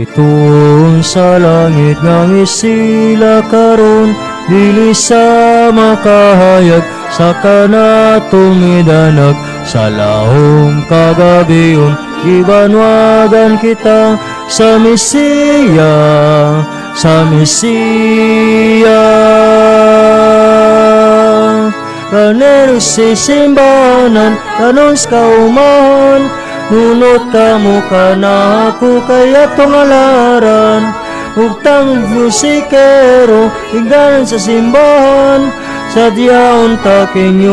Itoon sa langit ng isila karon, dili sa makahayag, sa kanatumidanag, sa lahong kagabiyon, ibanwagan kita sa Mesiya, sa Mesiya. Kanero si simbahanan, kanons kaumahan, nunot ka mo ka na ako kaya tungalaran. Ugtang musikero, hingganan sa simbahan, sa diyaon taking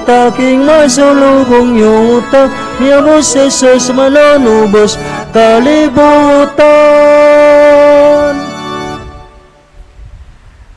taking masulubong yuta, niya bos Jesus mananubos kalibutan.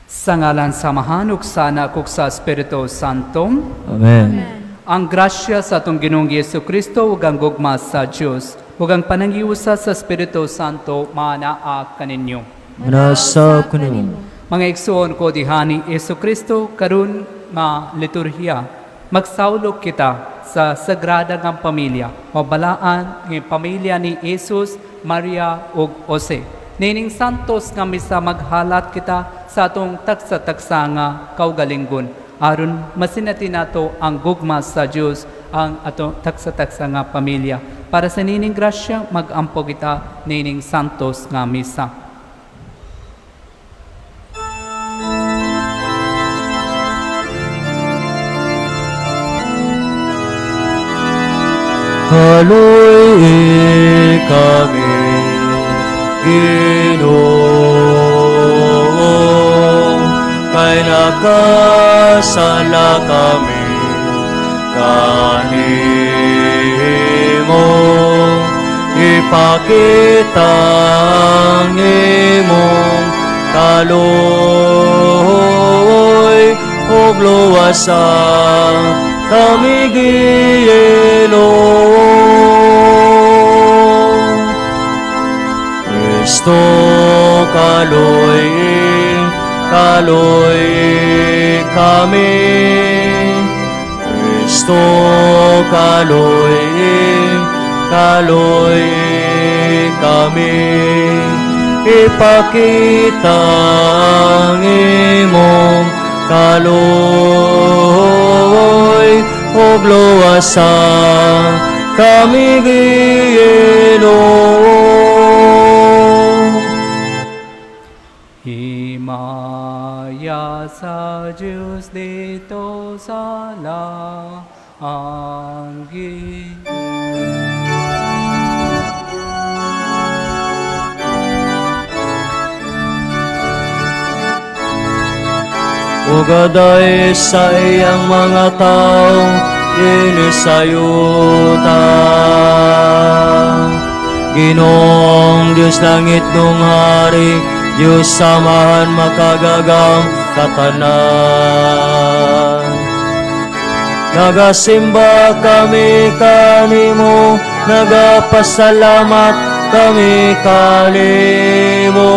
Sa ngalan samahan ug sana kug sa Espiritu Santo. Amen. Ang grasya sa atong Ginoong Jesucristo ug ang gugma sa Dios ug ang pananghiusa sa Espiritu Santo manaa kaninyo. Nasa kanimo. Mga igsoon ko dihani Jesucristo karon nga liturhiya, magsawlog kita sa sagrada nga pamilya, mabalaan ng pamilya ni Jesus, Maria ug Jose. Nining santos nga misa maghalat kita sa atong tagsa-tagsa nga kaugalinggon aron masinati nato ang gugma sa Dios ang atong tagsa-tagsa nga pamilya. Para sa nining grasya magampo kita nining santos nga misa. Haluin kami, Ginoong, kay nakasala kami kanimo. Ipakita ang imong kaloy ug luwasan kami Ginoong. Kristo kaloy kami, Kristo kaloy kami, ipakita ang imong kaloy ug luwasan kami Ginoong. Himaya sa Diyos dito sa langit. Ugaday sa iyang mga tao, inisayuta. Ginoong Diyos langit nung hari, Diyos samahan makagagang katanan. Nagasimba kami kanimo, nagapasalamat kami kanimo.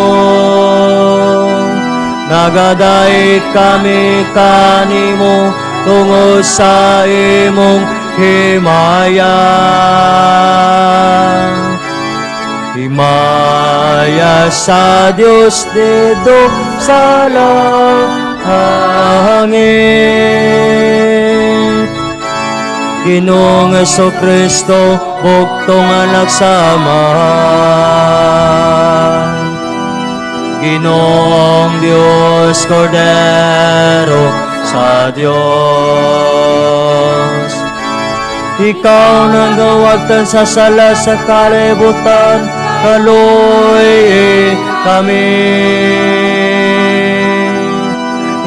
Nagadait kami kanimo tungod sa imong himaya. Himaya sa Dios dito sa langit. Ginoong Jesucristo, buktong anak sa Ama. Ginoong Diyos, Kordero sa Diyos. Ikaw nang gawagtan sa sala sa kalibutan, kaluy kami.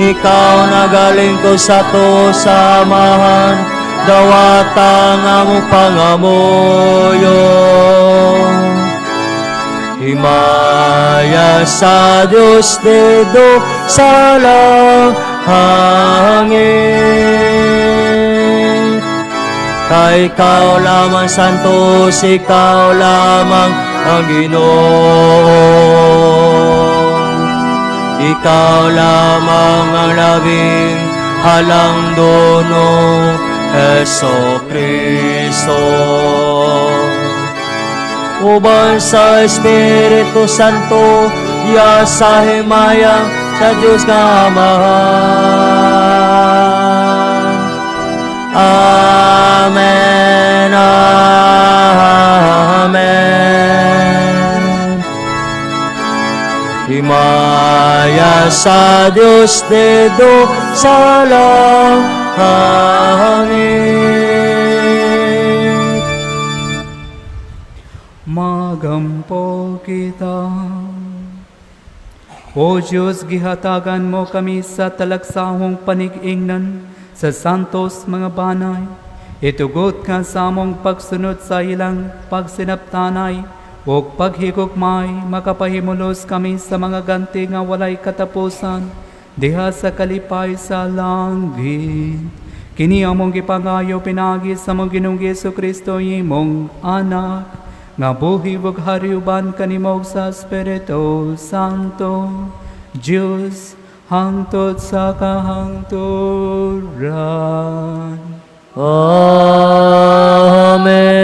Ikaw nagaling ko sa to samahan, dawatang among pangamuyo. Himaya sa Diyos dito sa langit. Kay ikaw lamang santos, ikaw lamang ang Ginoo. Ikaw lamang ang labing halang dono, Jesucristo. uban sa Espiritu Santo, ya sa himaya sa Diyos nga Amahan. Amen, amen. Himaya sa Diyos dedo sa langit. Magampo kita. O Diyos, gihatagan mo kami sa talagsahong panig-ingnan sa santos mga banay. Itugot ka sa among pagsunod sa ilang pagsinaptanay o paghigugmay, makapahimulos kami sa mga ganti nga walay katapusan, diha sa kalipay sa langit. Kini among gipangayo pinagi sa mong Ginoong Jesu-Kristo imong anak, nga buhi ug hariuban kanimo sa Espiritu Santo, Diyos hangtod sa kahangturan. Amen.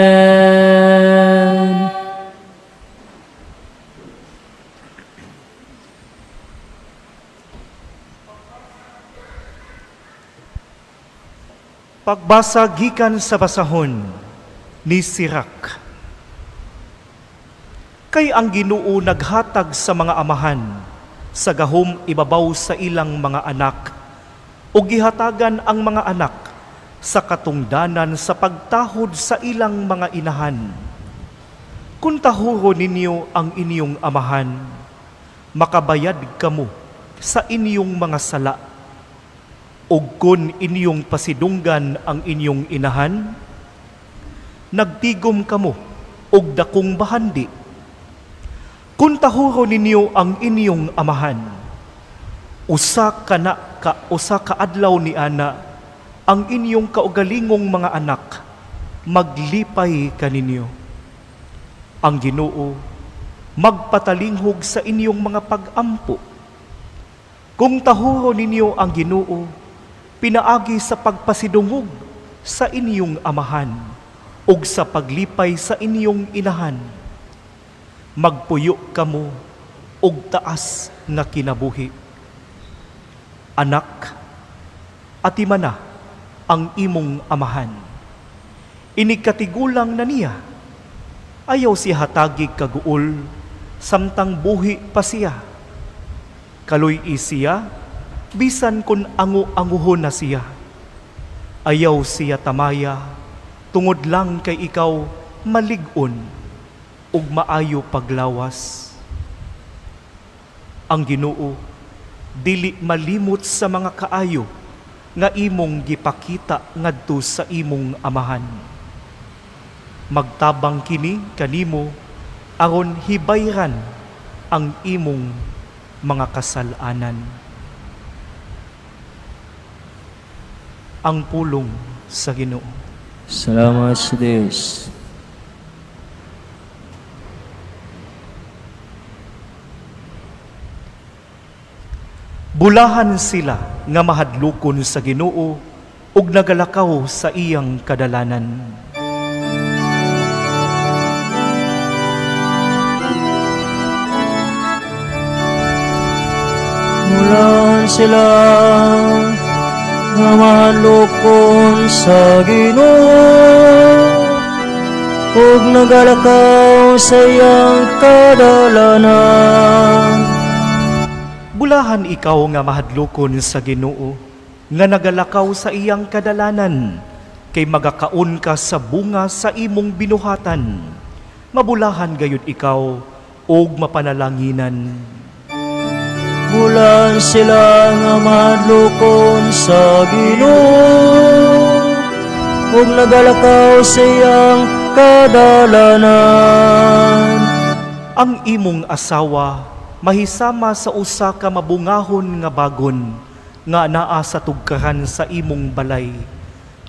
Pagbasa gikan sa basahon ni Sirak. Kay ang Ginoo naghatag sa mga amahan sa gahom ibabaw sa ilang mga anak, o gihatagan ang mga anak sa katungdanan sa pagtahod sa ilang mga inahan. Kung tahuro ninyo ang inyong amahan, makabayad kamo sa inyong mga sala. O kung inyong pasidunggan ang inyong inahan, nagtigom kamo og dakong bahandi. Kung tahuro ninyo ang inyong amahan, usa ka adlaw ni ana ang inyong kaugalingong mga anak, maglipay kaninyo. Ang Ginoo magpatalinghog sa inyong mga pag-ampo. Kung tahuro ninyo ang Ginoo, pinaagi sa pagpasidungog sa inyong amahan ug sa paglipay sa inyong inahan. Magpuyo kamo og taas nga kinabuhi. Anak, atimana ang imong amahan. Inikatigulang na niya, ayaw siya hatagi kaguol, samtang buhi pa siya. Kaloy siya, bisan kun angu-anguhon na siya. Ayaw siya tamaya, tungod lang kay ikaw malig-on ug maayo paglawas. Ang Ginoo dili malimot sa mga kaayo nga imong gipakita ngadto sa imong amahan. Magtabang kini kanimo aron hibayran ang imong mga kasalanan. Ang pulong sa Ginoo. Salamat sa Diyos. Bulahan sila nga mahadlokon sa Ginoo ug nagalakaw sa iyang kadalanan. Bulahan sila nga mahadlokon sa Ginoo ug nagalakaw sa iyang kadalanan. Bulahan ikaw nga mahadlokon sa Ginoo, nga nagalakaw sa iyang kadalanan, kay magakaon ka sa bunga sa imong binuhatan. Mabulahan gayud ikaw, og mapanalanginan. Bulahan sila nga mahadlokon sa Ginoo ug nagalakaw sa iyang kadalanan. Ang imong asawa mahisama sa usa ka mabungahon nga bagon nga naa sa tugkaran sa imong balay.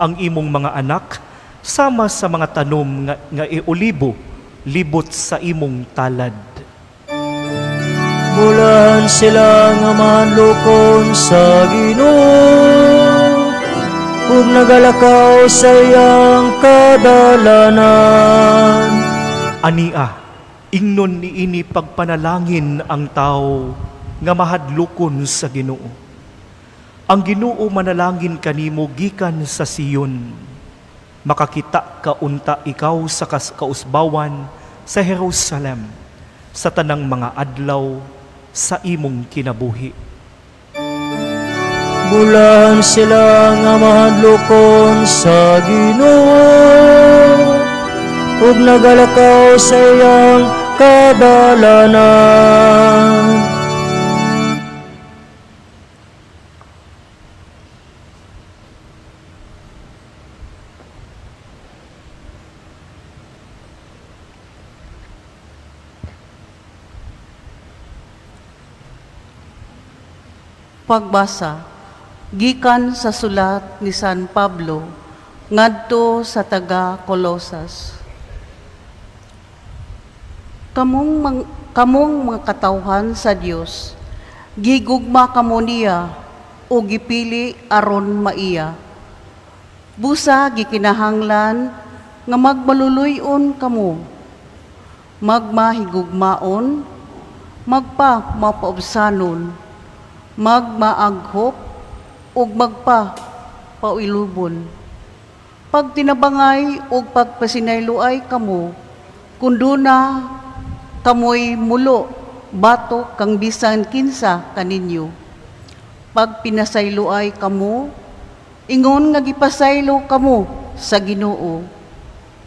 Ang imong mga anak sama sa mga tanom nga olibo libot sa imong talad. Bulahan sila nga mahadlokon sa Ginoo ug nagalakaw sa iyang kadalanan. Ania, Ingnon niini pagpanalangin ang tao nga mahadlokon sa Ginoo. Ang Ginoo manalangin kanimo gikan sa Siyon. Makakita ka unta ikaw sa kausbawan sa Jerusalem, sa tanang mga adlaw sa imong kinabuhi. Bulan sila nga mahadlokon sa Ginoo, ug nagalakaw sa iyang kadalanan. Pagbasa gikan sa sulat ni San Pablo ngadto sa taga Colosas. Kamong mga katawhan sa Dios, gigugma kamo niya o gipili aron maiya. Busa gikinahanglan nga magmaluluyon kamo, magmahigugmaon, magpa-mapaubsanon, magmaaghop, ug magpa-pailubon. Pag tinabangay ug pagpasinayloay kamo, kunduna kamoy mulo, batok kang bisan kinsa kaninyo. Pag pinasayloay kamo, ingon nga gipasaylo kamo sa Ginoo,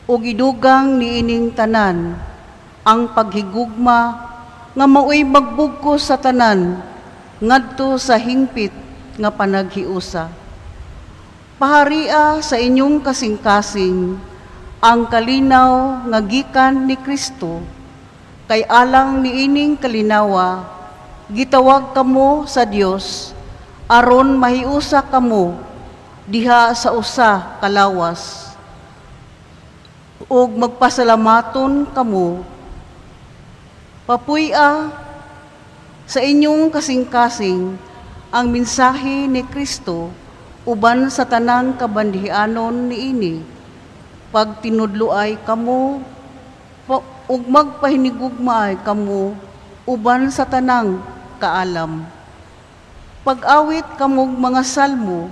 ug idugang niining tanan, ang paghigugma nga maoy magbugkos sa tanan, ngadto sa hingpit nga panaghiusa. Paharia sa inyong kasing-kasing ang kalinaw nga gikan ni Kristo, kay alang niining kalinawa, gitawag kamo sa Dios, aron mahiusa kamo diha sa usa ka lawas. Ug magpasalamaton kamo, papuy-a sa inyong kasing-kasing ang mensahe ni Kristo uban sa tanang kabandihanon niini. Pag tinudloay kamo ug magpahinigugmaay kamo uban sa tanang kaalam. Pag-awit kamog mga salmo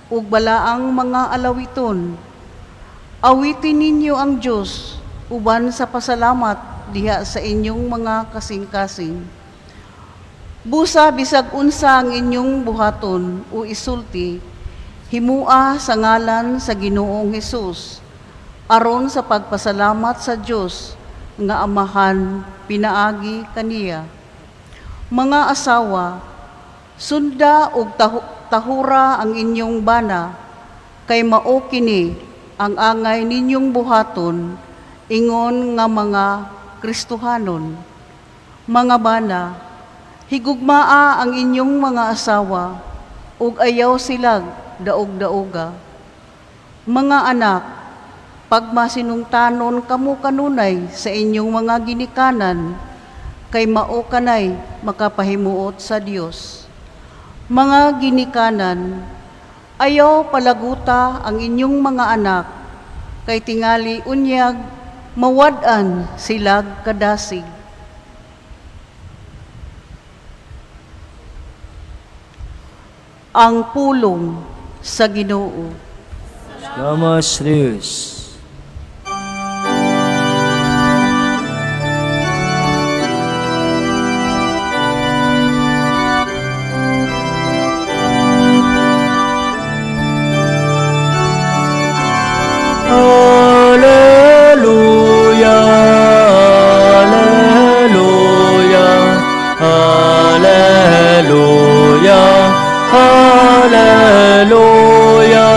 ug balaang mga alawiton. Awitin ninyo ang Dios uban sa pasalamat diha sa inyong mga kasing-kasing. Busa bisag unsa ang inyong buhaton o isulti, himua sa ngalan sa Ginoong Hesus, aron sa pagpasalamat sa Dios nga Amahan pinaagi kaniya. Mga asawa, sunda og tahura ang inyong bana, kay mao kini ang angay ninyong buhaton, ingon nga mga Kristohanon. Mga bana, higugmaa ang inyong mga asawa, ug ayaw silag daog-daoga. Mga anak, pagmasinungtanon kamo kanunay sa inyong mga ginikanan, kay mao kanay makapahimuot sa Dios. Mga ginikanan, ayaw palaguta ang inyong mga anak, kay tingali unyag mawad-an silag kadasig. Ang pulong sa Ginoo. Salamat sa Diyos. Alleluia, alleluia, alleluia, alleluia,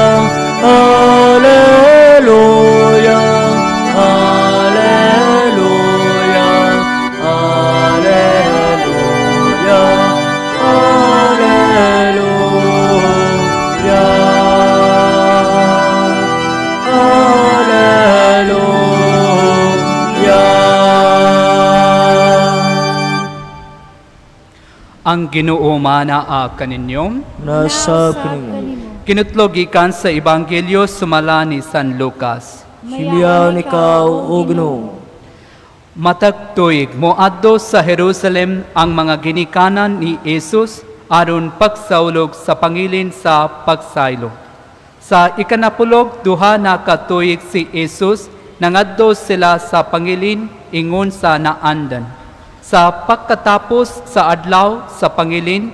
alleluia, alleluia, alleluia, Ang Ginoo manaa kaninyong nasa piningan. kinutlog ikan sa Ebanghelyo sumala ni San Lucas. Silihan ikaw, O Ginoo. Matag tuig moadto sa Jerusalem ang mga ginikanan ni Jesus aron pagsaulog sa pangilin sa pagsaylo. Sa ikanapulog duha na katuig si Jesus nangadto sila sa pangilin ingon sa naandan. Sa pagkatapos sa adlaw sa pangilin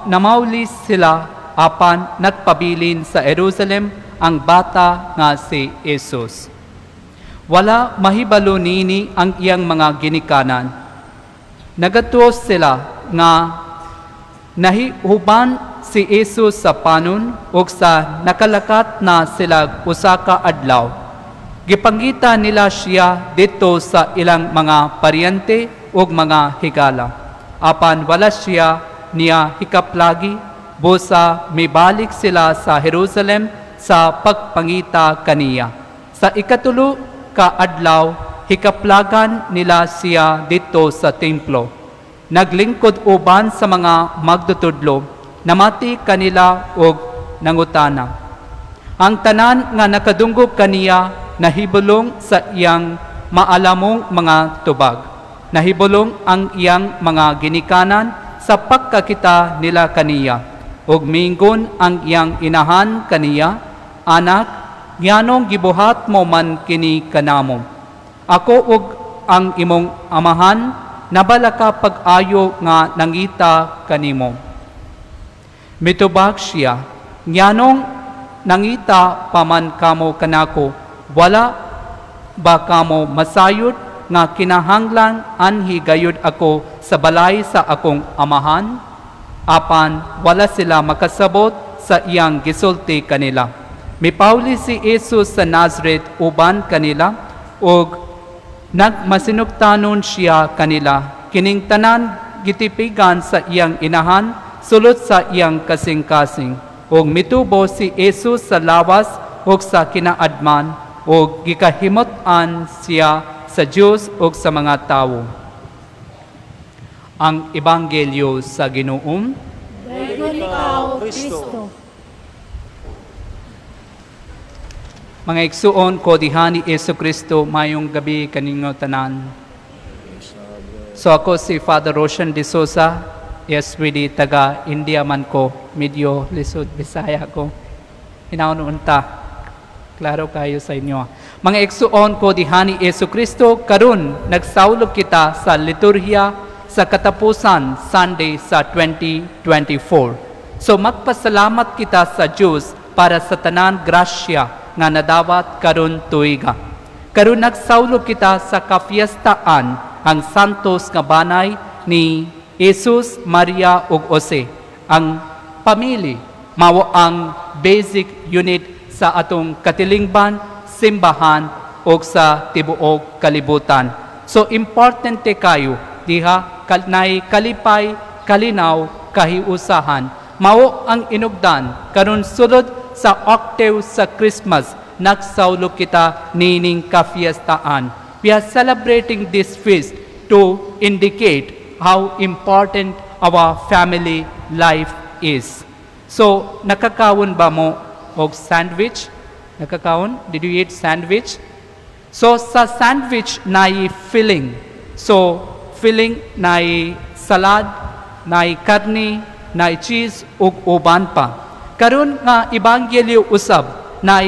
namawli sila apan nagpabilin sa Jerusalem ang bata nga si Jesus. Wala mahibalo nini ang iyang mga ginikanan. Nagatuos sila nga nahihuban si Jesus sa panon ug sa nakalakat na sila usa ka adlaw. Gipangita nila siya dito sa ilang mga paryente ug mga higala. Apan wala siya niya hikaplagi busa mibalik sila sa Jerusalem sa pagpangita kaniya. Sa ikatulo ka adlaw, hikaplagan nila siya dito sa templo. Naglingkod uban sa mga magdutudlo, namati kanila og nangutana. Ang tanan nga nakadungog kaniya nahibulong sa iyang maalamong mga tubag. Nahibulong ang iyang mga ginikanan sa pagkakita nila kaniya. Ug mingon ang iyang inahan kaniya, anak, nganong gibuhat mo man kini kanamo. Ako ug ang imong amahan nabala ka pag-ayo nga nangita kanimo. Mitubag siya, nganong nangita paman kamo kanako, wala ba kamo masayod nga kinahanglan anhi gayud ako sa balay sa akong amahan? Apan wala sila makasabot sa iyang gisulti kanila. Mipauli si Jesus sa Nazareth uban kanila ug nagmasinugtanon siya kanila. Kining tanan gitipigan sa iyang inahan sulod sa iyang kasing-kasing. Ug mitubo si Jesus sa lawas ug sa kinaadman ug gikahimot-an siya sa Dios ug sa mga tawo. Ang Ebanghelyo sa Ginoong. Dayon ikaw, Kristo. Mga igsuon ko diha ni Jesucristo, mayong gabi kaninyo tanan. So ako si Father Roshan de Sosa, SWD taga India man ko, medyo lisod Bisaya ko. Hinaon unta, klaro kayo sa inyo. Mga igsuon ko diha ni Jesucristo, karon nagsaulog kita sa liturhiya sa katapusan Sunday sa 2024. So magpasalamat kita sa Diyos para sa tanan grasya nga nadawat karon tuiga. Karon nagsaulo kita sa kapiestaan ang santos nga banay ni Jesus, Maria ug Jose. Ang pamili mao ang basic unit sa atong katilingban, simbahan ug sa tibuok kalibutan. So importante kayo diha nay kalipay, kalinaw, kahiusahan. Mao ang inugdan karon sulod sa octave sa Christmas, nagsaulo kita nining kafiestaan. We are celebrating this feast to indicate how important our family life is. So, nakakawon ba mo og sandwich? Nakakawon? Did you eat sandwich? So, sa sandwich na filling. So, filling na salad, na karne, na cheese, ug uban pa. Karon nga ebanghelyo usab na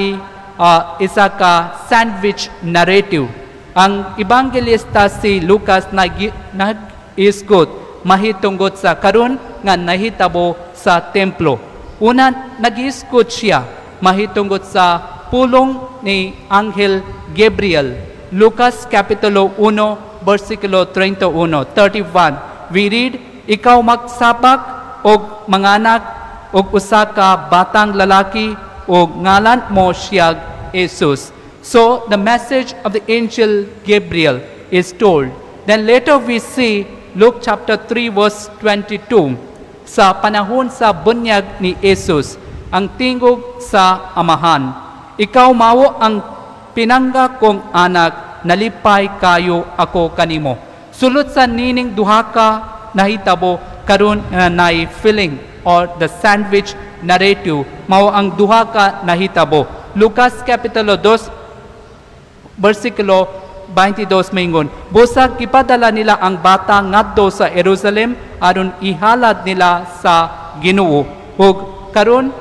isa ka sandwich narrative. Ang evangelista si Lucas nag-isgot mahitunggot sa karon nga nahitabo sa templo. Una nag-isgot siya mahitunggot sa pulong ni Anghel Gabriel. Lucas Kapitulo 1 versikulo 31, 31. We read, ikaw magsabak og manganak og usa ka batang lalaki og ngalan mo siyag Jesus. So the message of the angel Gabriel is told. Then later we see Luke chapter 3 verse 22. Sa panahon sa bunyag ni Jesus, ang tingog sa amahan, ikaw mao ang pinangga kong anak, nalipay kayo ako kanimo. Sulod sa nining duha ka nahitabo karon na filling or the sandwich narrative, mao ang duha ka nahitabo. Lucas Kapitulo 2 versikulo 22 maingon, busag ipadala nila ang bata ngadto sa Jerusalem aron ihalad nila sa Ginoo. Ug karon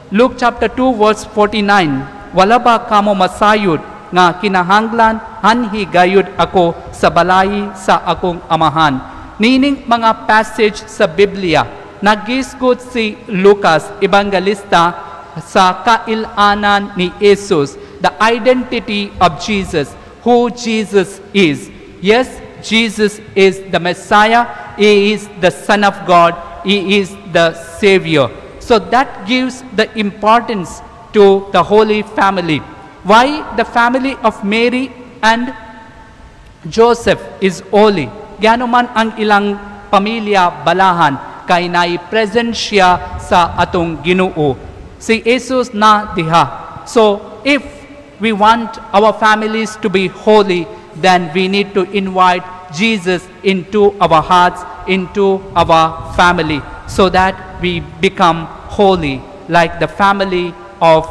Luke chapter 2 verse 49, wala ba kamo masayod nga kinahanglan hanhi gayud ako sa balay sa akong amahan. Nining mga passage sa Biblia nagisgot si Lucas Evangelista sa kailanan ni Jesus, the identity of Jesus, who Jesus is. Yes, Jesus is the Messiah, He is the Son of God, He is the Savior. So that gives the importance to the Holy Family. Why the family of Mary and Joseph is holy? Gano man ang ilang pamilya balahan, kay nai-present siya sa atong Ginoo. Si Jesus na diha. So if we want our families to be holy, then we need to invite Jesus into our hearts, into our family, so that we become holy like the family of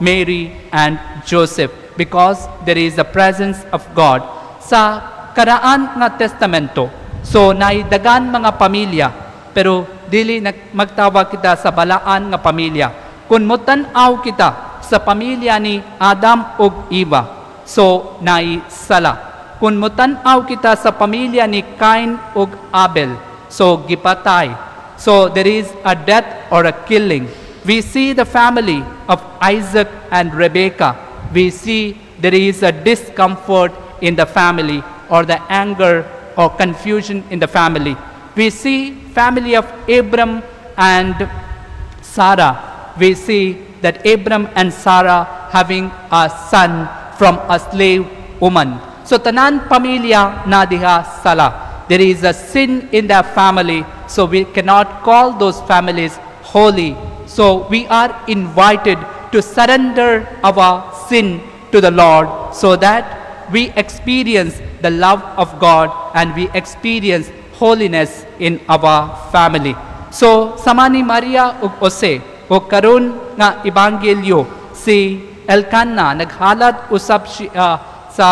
Mary and Joseph, because there is the presence of God. Sa karaan nga testamento, so naidagan mga pamilya, pero dili magtawag kita sa balaan nga pamilya. Kung mutan-aw kita sa pamilya ni Adam ug Eva, so naisala. Kung mutan-aw kita sa pamilya ni Cain ug Abel, so gipatay. So there is a death or a killing. We see the family of Isaac and Rebekah. We see there is a discomfort in the family, or the anger or confusion in the family. We see family of Abram and Sarah. We see that Abram and Sarah having a son from a slave woman. So tanan pamilya na diha sala. There is a sin in their family, so we cannot call those families holy. So we are invited to surrender our sin to the Lord, so that we experience the love of God and we experience holiness in our family. So sama ni Maria ug Jose, o karon nga ebanghelyo, si Elkanah naghalat usab siya sa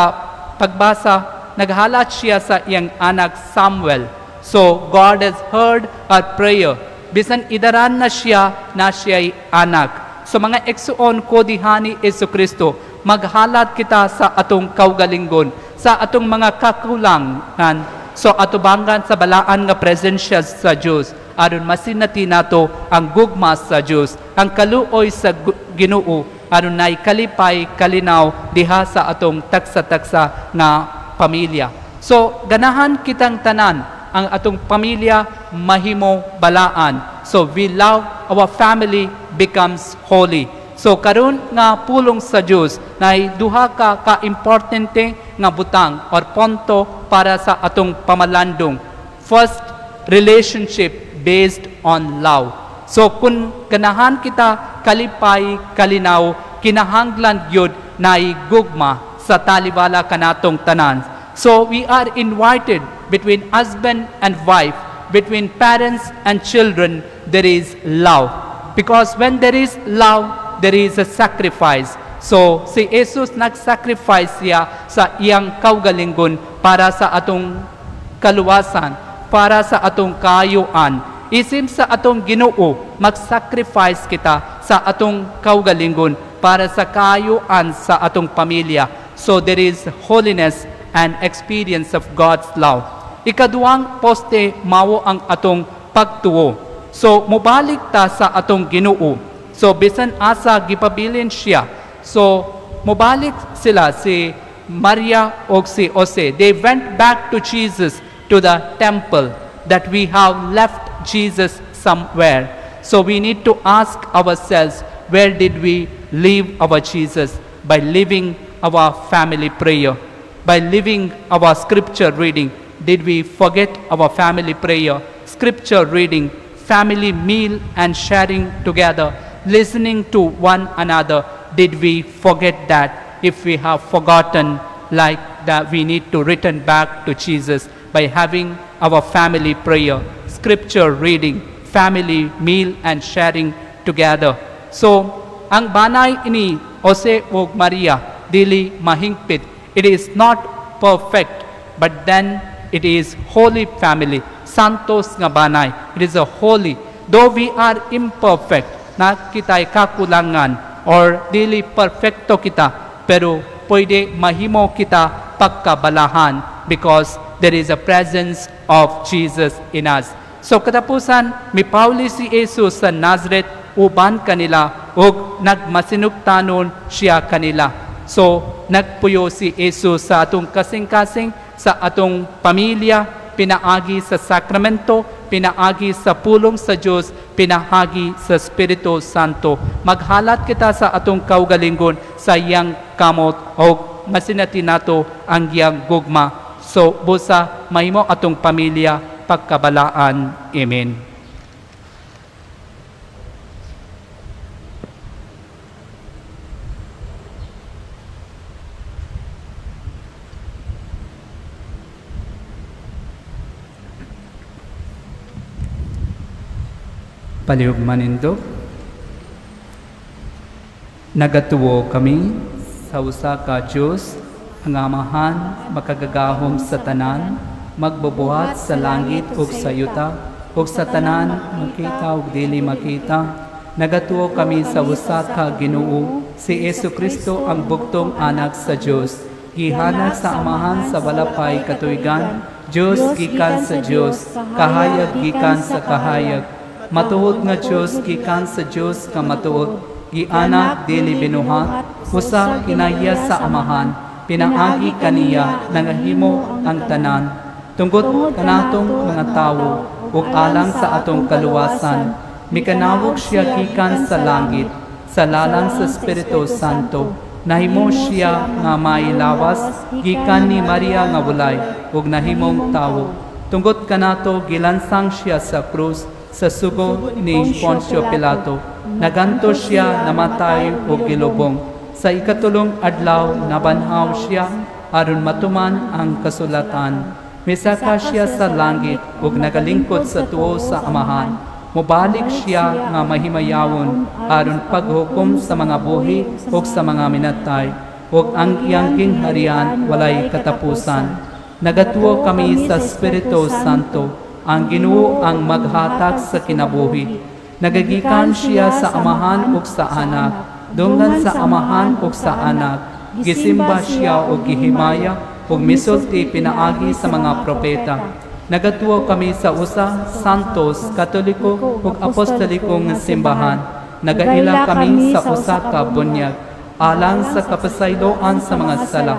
pagbasa, naghalat siya sa iyang anak Samuel. So God has heard our prayer. Bisan idaran na siya'y anak. So mga eksuon ko dihani Jesucristo, maghalat kita sa atong kaugalingon, sa atong mga kakulangan, so atubangan sa balaan nga presensya sa Dios, aron masinati nato ang gugma sa Dios, ang kaluoy sa Ginoo, aron nay kalipay kalinaw diha sa atong taksa-taksa nga pamilya. So ganahan kitang tanan ang atong pamilya mahimo balaan. So we love our family becomes holy. So karon nga pulong sa Dios nay duha ka importante nga butang or punto para sa atong pamalandong. First, relationship based on love. So kung ganahan kita kalipay kalinaw, kinahanglan gyud nay gugma sa talibala kanatong tanan. So we are invited between husband and wife, between parents and children, there is love. Because when there is love, there is a sacrifice. So si Jesus nag-sacrifice siya sa iyang kaugalingon para sa atong kaluwasan, para sa atong kaayuan. Isim sa atong Ginoo, mag-sacrifice kita sa atong kaugalingon para sa kaayuan sa atong pamilya. So there is holiness and experience of God's love. Ikaduhang poste mao ang atong pagtuo. So mobalik ta sa atong Ginoo. So bisan asa gipabilin siya. So mobalik sila si Maria o si Jose. They went back to Jesus, to the temple, that we have left Jesus somewhere. So we need to ask ourselves, where did we leave our Jesus? By living our family prayer, by living our scripture reading. Did we forget our family prayer, scripture reading, family meal and sharing together, listening to one another? Did we forget that? If we have forgotten, like that, we need to return back to Jesus by having our family prayer, scripture reading, family meal and sharing together. So, ang banay ini Jose ug Maria dili mahingpit. It is not perfect, but then it is holy family. Santos nga banay. It is a holy. Though we are imperfect, na kita'y kakulangan, or dili perfecto kita, pero pwede mahimo kita pagkabalahan because there is a presence of Jesus in us. So katapusan, mipauli si Jesus sa Nazareth, uban kanila, ug nagmasinugtanon siya kanila. So, nagpuyo si Jesus sa atong kasing-kasing, sa atong pamilya, pinaagi sa sakramento, pinaagi sa pulong sa Diyos, pinahagi sa Espiritu Santo. Maghalat kita sa atong kaugalingon sa iyang kamot o masinati nato ang iyang gugma. So, busa, mahimo atong pamilya, pagkabalaan. Amen. Palihog manindo, nagatuo kami sa usa ka Diyos, ang Amahan, makagagahom sa tanan, magbubuhat sa langit ug sa yuta, ug sa tanan makita ug dili makita. Nagatuo kami sa usa ka Ginoo, si Jesucristo ang bugtong anak sa Diyos, gihanag sa Amahan sa walapay katuigan, Diyos gikan sa Diyos, kahayag gikan sa kahayag. Matuod nga Diyos gikan sa Diyos ka matuod, gianak dili binuhat, usa kinahiyas sa Amahan, pinaagi kaniya nangahimo ang tanan. Tunggot kanatong mga tawo, ug alang sa atong kaluwasan, mikanawog siya gikan sa langit, sa lalang sa Espiritu Santo, nahimo siya nga mailawas, gikan ni Maria nga bulay, ug nahimong tawo. Tunggot kanato gilansang siya sa krus, sa sugo ni Poncio Pilato, naganto siya namatay o gilubong. Sa ikatulong adlaw, nabanhaw siya, aron matuman ang kasulatan. Misaka siya sa langit, ug nagalingkod sa tuo sa Amahan. Mubalik siya nga mahimayawon, aron paghukom sa mga buhi ug sa mga minatay, ug ang iyang kingharian walay katapusan. Nagatuo kami sa Espiritu Santo, ang Ginoo ang maghatag sa kinabuhi. Nagagikan siya sa Amahan ug sa Anak, dungan sa Amahan ug sa Anak, gisimba siya ug gihimaya ug misulti pinaagi sa mga propeta. Nagatuo kami sa usa, santos, katoliko ug apostolikong simbahan. Nagaila kami sa usa ka bunyag, alang sa kapasayloan sa mga sala.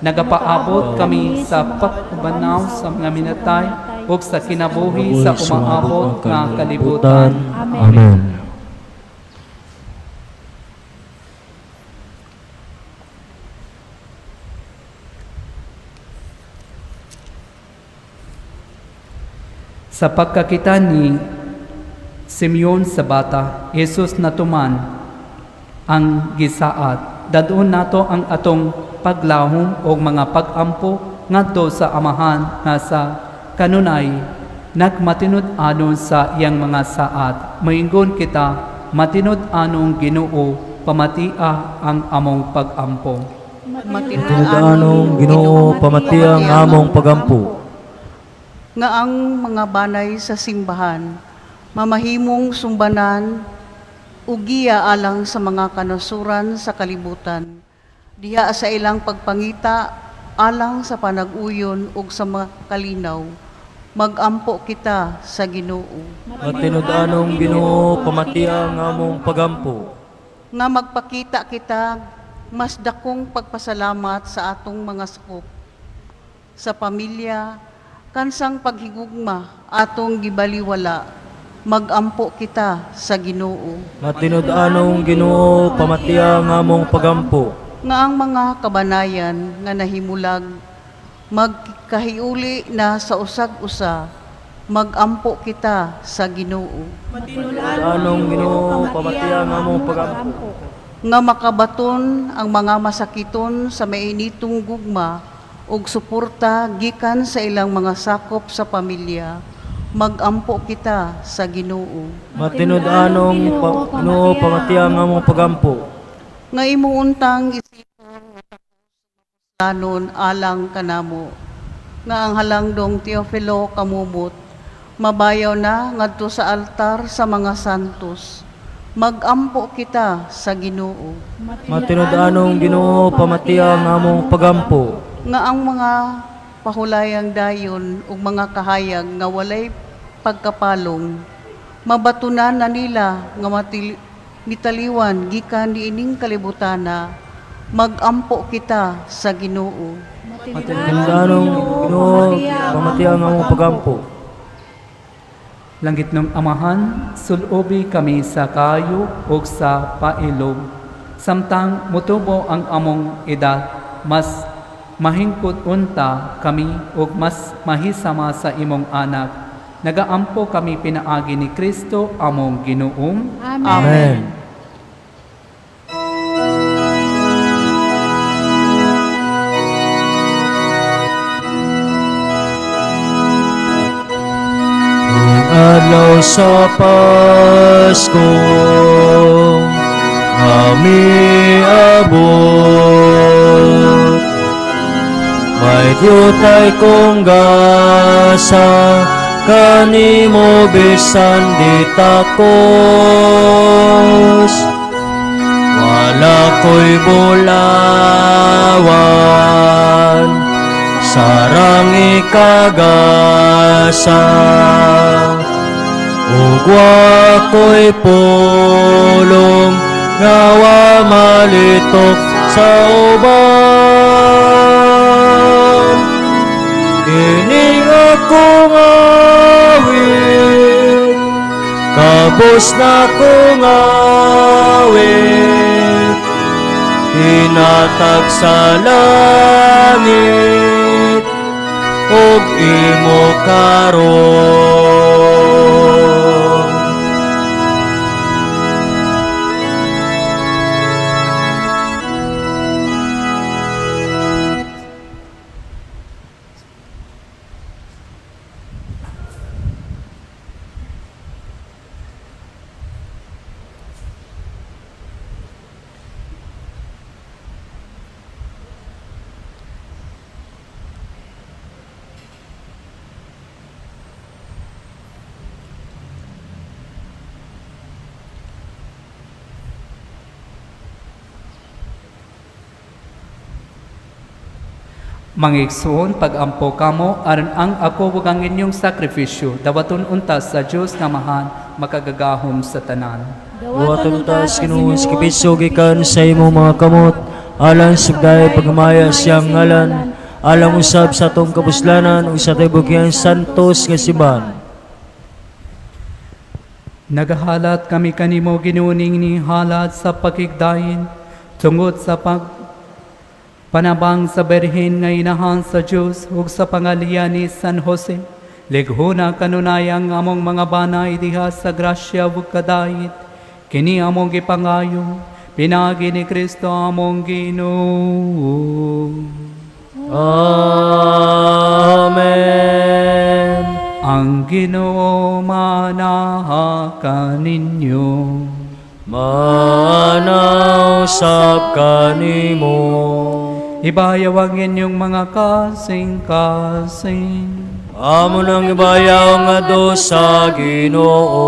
Nagapaabot kami sa pagkabanaw sa mga minatay ug sa kinabuhi sa umaabot nga kalibutan. Amen. Sa pagkakita ni Simeon sa bata, Jesus natuman ang gisaad. Dadun nato ang atong paglahom o mga pagampo ngadto sa Amahan nga sa kanunay nagmatinud-anon sa iyang mga saad. Moingon kita, matinud-anong Ginoo, pamatia ang among pagampo. Tinudaanong Ginoo, pamatia ang among pagampo. Nga ang mga banay sa simbahan, mamahimong sumbanan, ugiya alang sa mga kanasuran sa kalibutan, diha sa ilang pagpangita, alang sa panag-uyon ug sa mga kalinaw, magampo kita sa Ginoo. Tinudaanong Ginoo, pamatia ang among pagampo. Nga magpakita kita, mas dakong pagpasalamat sa atong mga sakop, sa pamilya, kansang paghigugma, atong gibaliwala, magampo kita sa Ginoo. Tinudaanong Ginoo, pamatia ang among pagampo. Nga ang mga kabanayan nga nahimulag, magkahiuli na sa usag-usa, magampo kita sa Ginoo. Tinudaanong Ginoo, pamatia ang among pagampo. Nga makabaton ang mga masakiton sa mainitong gugma, ug suporta gikan sa ilang mga sakop sa pamilya, magampo kita sa Ginoo. Tinudaanong Ginoo, pamatia ang among pagampo. Nga imuuntang isipon tanon alang kanamo. Nga ang halangdong Teofilo kamumot, mabayaw na ngadto sa altar sa mga santos. Magampo kita sa Ginoo. Matinud-anong Ginoo pamatiang among pagampo. Nga ang mga pahulayang dayon ug mga kahayag nga walay pagkapalong, mabatunan na nila nga mitaliwan gikan niining kalibutana. Magampo kita sa Ginoo. Matinud-anong Ginoo pamatiang among pagampo. Langit ng Amahan, sulobi kami sa kayo o sa pailog. Samtang mutubo ang among edad, mas mahingkot unta kami o mas mahisama sa imong anak. Nagaampo kami pinaagi ni Kristo among Ginoong. Amen. Adlaw sa Pasko kami abot, may tiyutay kong gasa kanimo bisan di takos. Wala ko'y bulawan, sarang ikagasa. Ugwa ko'y pulong, ngawa malitok sa uban. Ining akong awit, kabos na kong awit, hinatag sa langit, ug imo karon. Mangigsoon pagampo kamo aron ang ako ug ang inyong sakripisyo dawaton untas sa Dios nga mahan makagagahom sa tanan. Buhaton taas Ginoo sa kipiso gikan sa imo mga kamot, alang sugday pagmaya siyang ngalan, alang usab sa atong kapuslanan ug sa tibugyang santos nga simbahan. Nagahalat kami kanimo ginuning ni halat sa pakigdayin tungod sa panabang sa berhen nga inahan sa Diyos ug sa pangalian ni San Jose. Lighuna kanunayang among mga banay diha sa grasya ug kadayit. Kini among gipangayo, pinagi ni Kristo among Ginoo. Amen. Ang Ginoo manaha kaninyo. Manaw sa kanimo. Ibayaw ang inyong mga kasing-kasing. Amo nang ibayaw nga dosa Ginoo.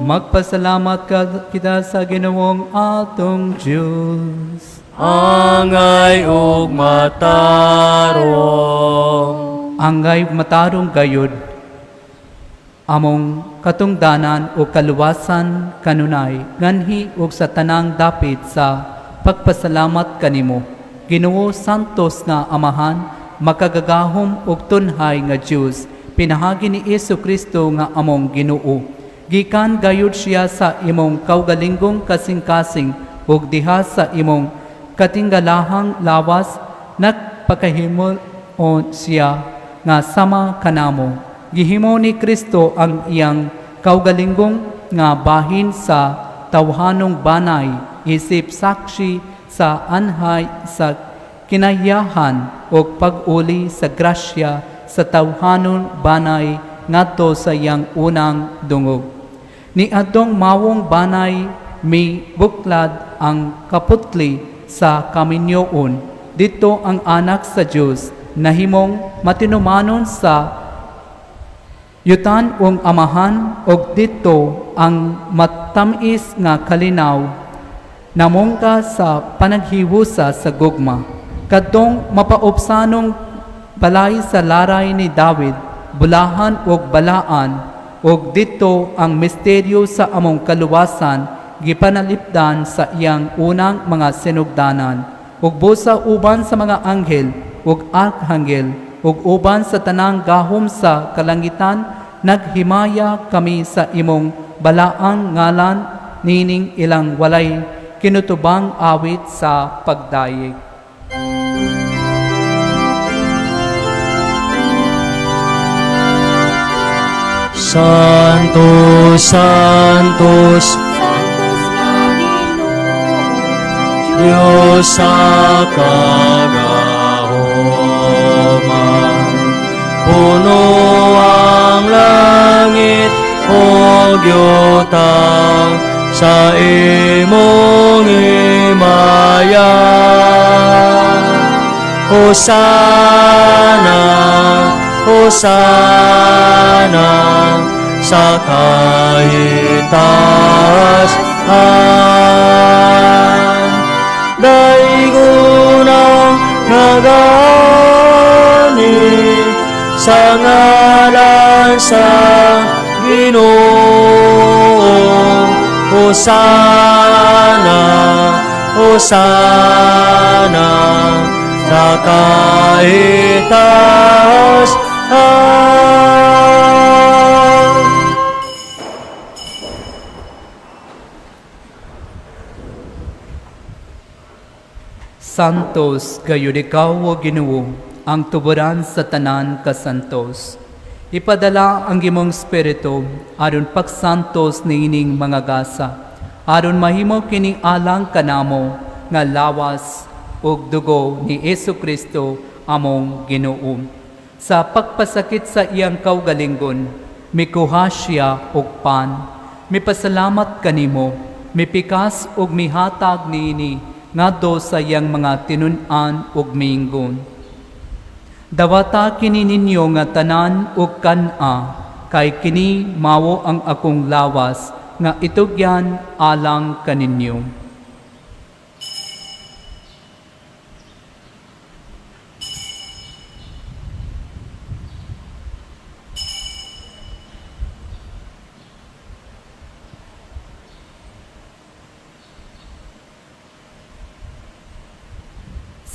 Magpasalamat kita sa Ginoong atong Diyos. Angay ug matarong. Angay matarong gayud. Among katungdanan o kaluwasan kanunay, nganhi ug sa tanang dapit sa pagpasalamat kanimo. Ginoo santos nga Amahan, makagagahom ug tunhay nga Dios, pinahagi ni Jesu-Kristo nga among Ginoo. Gikan gayud siya sa imong kaugalingong kasing-kasing ug diha sa imong katinggalahang lawas nagpakahimo siya nga sama kanamo. Gihimo ni Kristo ang iyang kaugalinggong nga bahin sa tawhanong banay, isip saksi sa anhay sa kinayahan o pag-uli sa grasya sa tawhanon banay ngadto sa iyang unang dungog. Ni adtong mawong banay mi buklad ang kaputli sa kaminyoon, dito ang anak sa Diyos, nahimong matinumanon sa yutan ung amahan, og dito ang matamis nga kalinaw, namongka sa panaghiwusa sa gugma. Kadtong mapaupsanong balay sa laray ni David, bulahan og balaan, og dito ang misteryo sa among kaluwasan, gipanalipdan sa iyang unang mga sinugdanan, ug busa uban sa mga anghel, ug arkanghel, ug uban sa tanang gahom sa kalangitan, naghimaya kami sa imong balaang ngalan, nining ilang walay kinutubang awit sa pagdayeg. Santos, Santos, Santos nga Ginoo, Diyos sa kagahoman. Puno ang langit o gyutang sa imong himaya. Hosana, Hosana sa kahitasan. Daigunang nagani sa ngalan sa Ginoo. Hosana, Hosana sa kahitasan. Santos, gayud ikaw o Ginoo, ang tuburan sa tanan ka santos. Ipadala ang imong spirito aron pagsantos niining mga gasa, aron mahimo kining alang kanamo nga lawas ug dugo ni Jesu-Kristo among Ginoo. Sa pagpasakit sa iyang kaugalingon, mikuha siya og pan, mipasalamat kanimo, mipikas ug mihatag niini ngadto sa iyang mga tinun-an ug miinggon. Dawata kini ninyo nga tanan ug kan-a, kay kini mawo ang akong lawas nga itugyan alang kaninyo.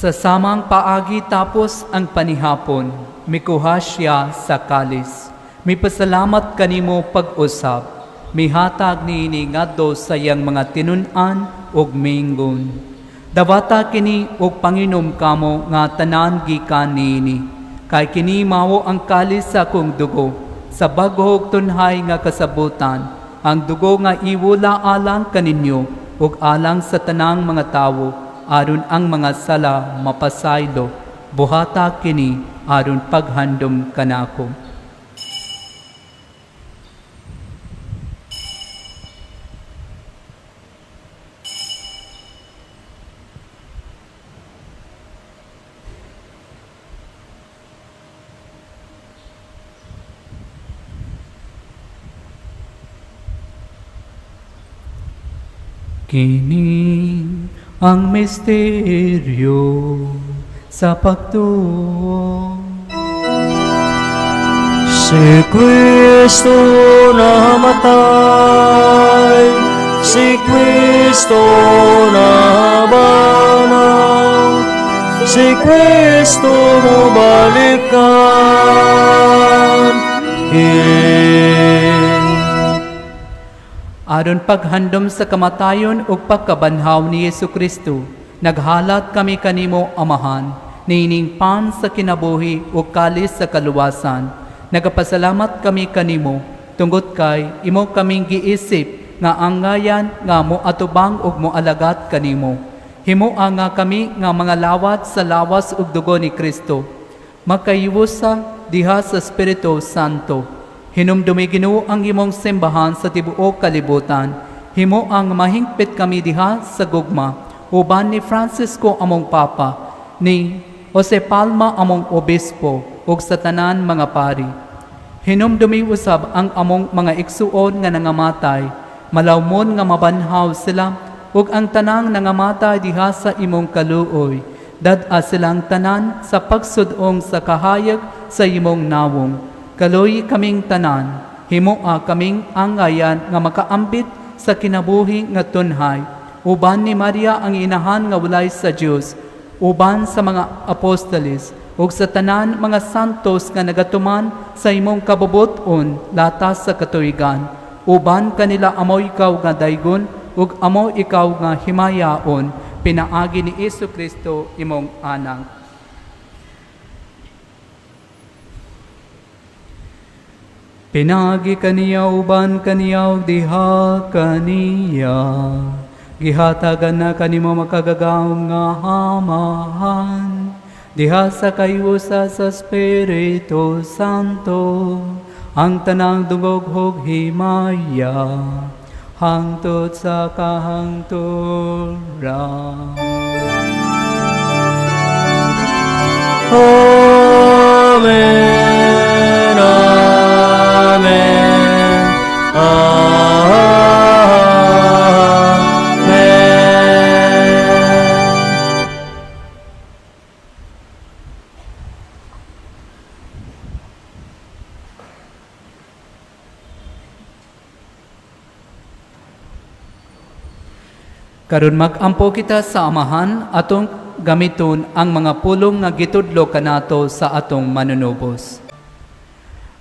Sa samang paagi tapos ang panihapon, mikuha siya sa kalis. Mipasalamat kanimo pag-usap, mihatag niini ngadto sa iyang mga tinun-an ug miinggon. Dawata kini og panginom kamo nga tanan gikan niini. Kay kini mawo ang kalis sa akong dugo, sa baghog tunhay nga kasabutan, ang dugo nga iwula alang kaninyo ug alang sa tanang mga tawo, aron ang mga sala mapasaylo, buhata kini aron paghandom kanako. Kini ang misteryo sa pagtuo. Si Kristo namatay, si Kristo nabanaw, si Kristo mabalikan. Aron paghandom sa kamatayon ug pagkabanhaw ni Jesu-Kristo, naghalat kami kanimo amahan, nining pan sa kinabuhi ug kalis sa kaluwasan. Nagapasalamat kami kanimo, tungod kay imo kaming giisip nga angayan nga mo atubang ug mo alagat kanimo. Himua nga kami nga mga lawat sa lawas ug dugo ni Kristo. Makayiwusa diha sa Espiritu Santo. Hinumdumi Ginoo ang imong simbahan sa tibuok kalibutan. Himo ang mahingpit kami diha sa gugma, uban ni Francisco among Papa, ni Jose Palma among obispo ug sa tanan mga pari. Hinumdumi usab ang among mga igsuon nga nangamatay, malawmon nga mabanhaw sila ug ang tanang nangamatay diha sa imong kaluoy. Dad-a silang tanan sa pagsudong sa kahayag sa imong nawong. Kaloy kaming tanan, himoa kaming angayan nga makaambit sa kinabuhi nga tunhay. Uban ni Maria ang inahan nga walay sa Dios, uban sa mga apostoles, ug sa tanan mga santos nga nagatuman sa imong kabubuton latas sa katuigan. Uban kanila amo ikaw nga daygon, ug amo ikaw nga himayaon, pinaagi ni Jesucristo imong anak. Pinagi kaniya uban kaniya diha kaniya. Gihatagan na kanimo makagagaw nga hamahan. Diha sa kayusa sa Espiritu Santo, ang tanang dungoghog himaya, hangtod sa kahangturan. Amen, Amen, Amen. Karon mag-ampo kita sa amahan atong gamiton ang mga pulong nga gitudlo kanato sa atong manunubos.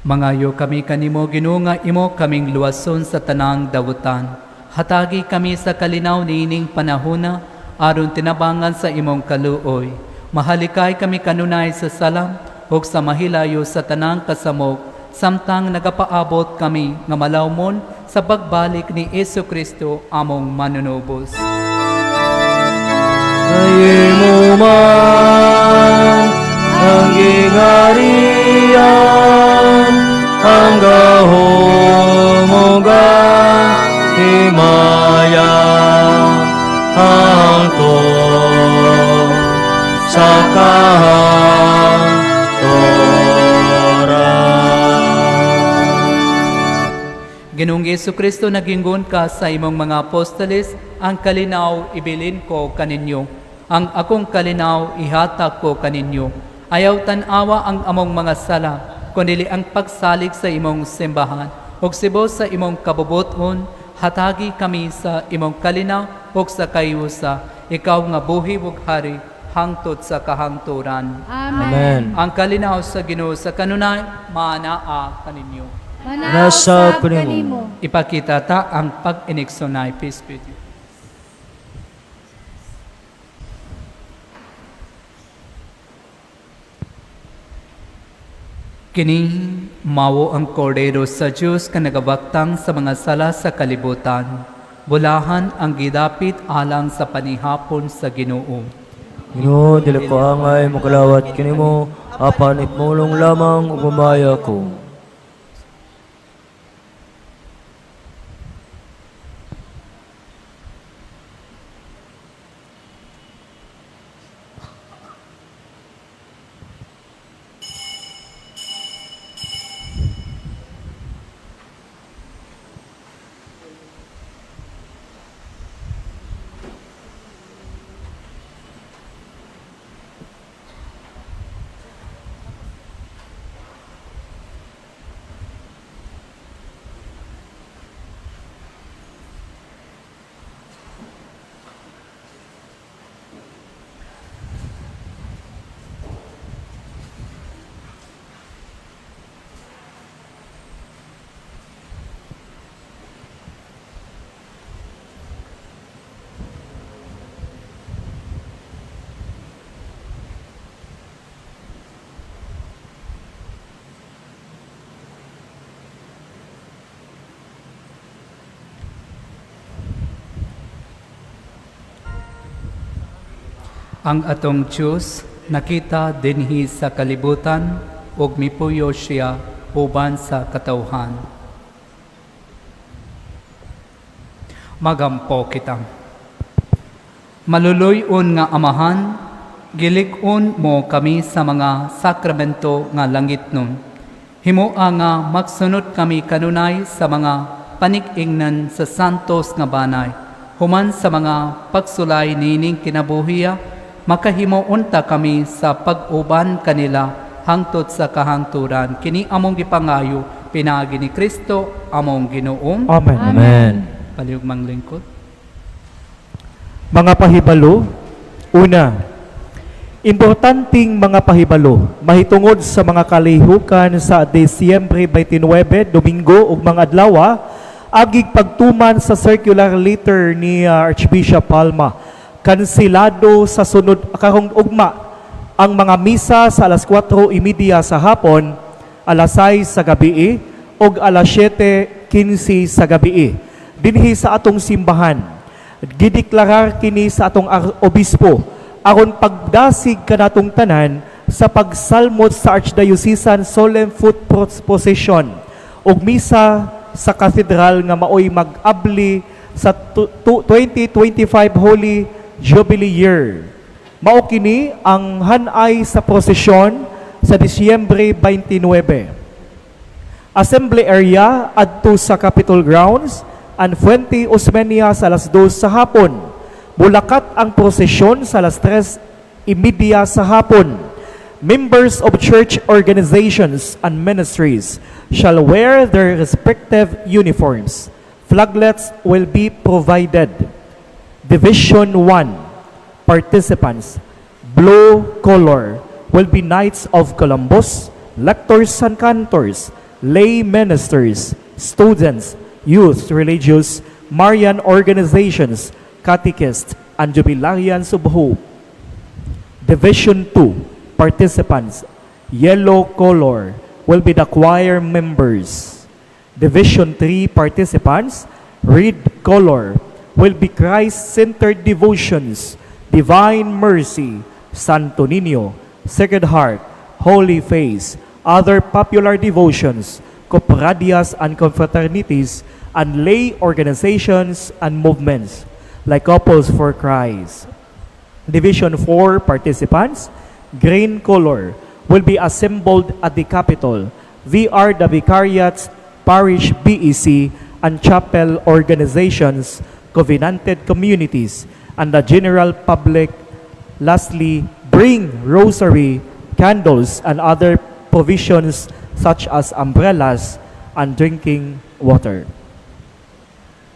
Mangayo kami kanimo Ginoo nga imo kaming luwason sa tanang dawutan. Hatagi kami sa kalinaw niining panahona aron tinabangan sa imong kaluoy. Mahalikay kami kanunay sa salam ug sa mahilayo sa tanang kasamok samtang nagapaabot kami nga malawmon sa pagbalik ni Jesucristo among manunubos. Ayemo man ang gingarian, ang gahomogan, himaya, hangtod sa kahangturan. Ginoong Jesucristo, naginggon ka sa imong mga apostoles, ang kalinaw ibilin ko kaninyo. Ang akong kalinaw ihatag ko kaninyo. Ayaw tanawa ang among mga sala, kundi ang pagsalig sa imong simbahan. Ug sibos sa imong kabubuton, hatagi kami sa imong kalinaw ug sa kayusa. Ikaw nga buhi ug hari, hangtod sa kahangturan. Amen. Ang kalinaw sa Ginoo sa kanunay, manaa kaninyo. Nasa kanimo. Ipakita ta ang pag-iniksonay. Peace be with you. Kini mawo ang kordero sa Diyos ka nagabaktang sa mga sala sa kalibutan. Bulahan ang gidapit alang sa panihapon sa Ginoo. Ginoo, dili ko angay makalawat kinimo, apan itmulong lamang ug umaya ko. Ang atong Diyos nakita dinhi sa kalibutan ug mipuyo siya uban sa katawhan. Magampo kita. Maluluyon nga amahan, Gilik-on mo kami sa mga sakramento nga langit nun. Himoa nga magsunod kami kanunay sa mga panig-ingnan sa santos nga banay. Human sa mga pagsulay nining kinabuhiya, makahimuunta kami sa pag-uban kanila hangtod sa kahangturan. Kini among gipangayo, pinagi ni Kristo, among Ginoong. Amen. Amen. Palihugmang lingkod. Mga pahibalo, una, importanteng mga pahibalo, mahitungod sa mga kalihukan sa Disyembre 29, Domingo ug mga adlaw, agig pagtuman sa circular letter ni Archbishop Palma. Kansilado sa sunod karong ugma ang mga misa sa alas 4:30 sa hapon, alas 6 sa gabi ug alas 7:15 sa gabi. Dinhi sa atong simbahan, gideklarar kini sa atong obispo aron pagdasig kanatong tanan sa pagsalmot sa Archdiocesan Solemn Foot Procession ug misa sa katedral nga maoy mag-abli sa 2025 Holy Jubilee Year. Mao kini ang hanay sa prosesyon sa Disyembre 29. Assembly area adto sa Capitol Grounds and Fuente Osmeña sa alas 2 sa hapon. Bulakat ang prosesyon sa alas 3:30 sa hapon. Members of church organizations and ministries shall wear their respective uniforms. Flaglets will be provided. Division 1 participants, blue color, will be Knights of Columbus, lectors and cantors, lay ministers, students, youth, religious, Marian organizations, catechists, and jubilarians of hope. Division 2 participants, yellow color, will be the choir members. Division 3 participants, red color, will be Christ-centered devotions, Divine Mercy, Santo Niño, Sacred Heart, Holy Face, other popular devotions, cooperadias and confraternities, and lay organizations and movements like Couples for Christ. Division 4 participants, green color, will be assembled at the Capitol. We are the Vicariats, Parish BEC, and Chapel organizations, covenanted communities, and the general public. Lastly, bring rosary, candles, and other provisions such as umbrellas and drinking water.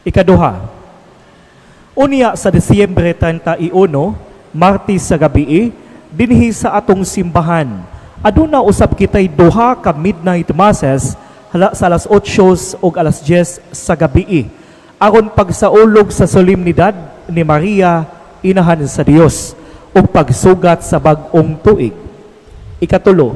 Ikaduha, unya sa Disyembre 31, Martes sa gabi, dinhi sa atong simbahan, aduna usab kitay duha ka midnight masses sa alas 8 ug alas 10 sa gabi, aron pagsaulog sa solemnidad ni Maria, Inahan sa Dios, ug pagsugat sa bag-ong tuig. Ikatulo,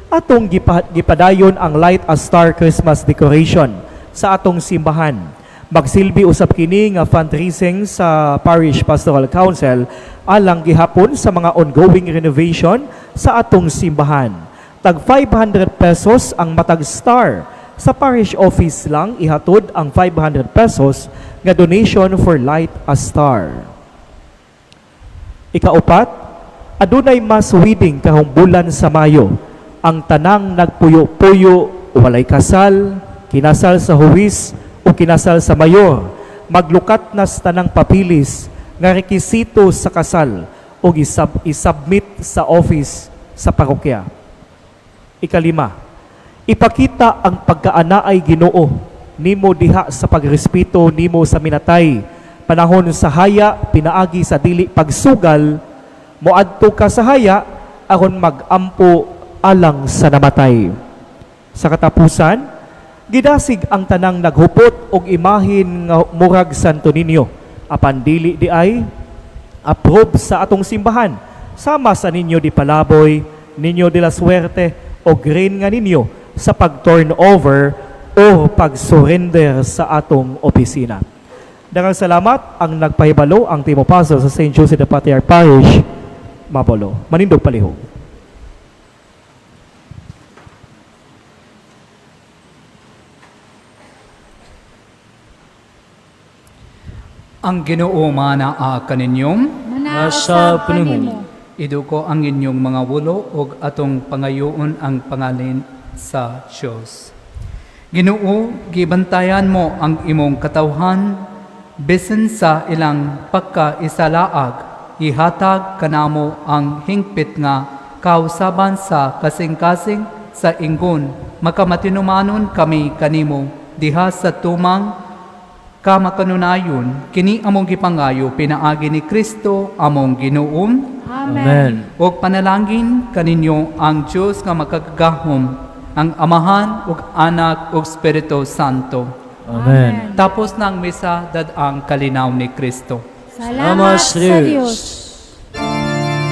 atong gipadayon ang Light a Star Christmas decoration sa atong simbahan. Magsilbi usab kini nga fundraising sa Parish Pastoral Council alang gihapon sa mga ongoing renovation sa atong simbahan. Tag 500 pesos ang matag star. Sa parish office lang ihatod ang 500 pesos nga donation for Light a Star. Ikaupat, adunay mass wedding karong bulan sa Mayo. Ang tanang nagpuyo-puyo, walay kasal, kinasal sa huwis o kinasal sa mayor, maglukat na sa tanang papilis nga rekisito sa kasal o isubmit sa office sa parokya. Ikalima, ipakita ang pagkaanaay Ginoo nimo diha sa pagrespeto nimo sa minatay. Panahon sa haya, pinaagi sa dili pagsugal, moadto ka sa haya aron magampo alang sa namatay. Sa katapusan, gidasig ang tanang naghupot og imahin nga murag Santo Niño. Apan dili di ay approve sa atong simbahan. Sama sa Niño di Palaboy, Niño de la Suerte o green nga ninyo sa pag-turn over o pag-surrender sa atong opisina. Daghang salamat ang nagpahibalo ang Team Apostle sa St. Joseph the Patriarch Parish, Mabolo. Manindog palihog. Ang Ginoo manaa kaninyong Nasa panimo. Iduko ang inyong mga wulo ug atong pangayoon ang pangalin sa Dios. Ginoo, gibantayan mo ang imong katawhan bisan sa ilang pagkaisalaag, ihatag kanamo ang hingpit nga kausaban sa kasing-kasing sa inggon, makamatinumanon kami kanimo diha sa tumang kamakanunayon, kini among gipangayo pinaagi ni Kristo among Ginoon. Amen. Og panalangin kaninyo ang Diyos nga makagagahom, ang Amahan ug Anak ug Espiritu Santo. Amen. Tapos ng misa, dad ang kalinaw ni Kristo. Salamat sa Diyos.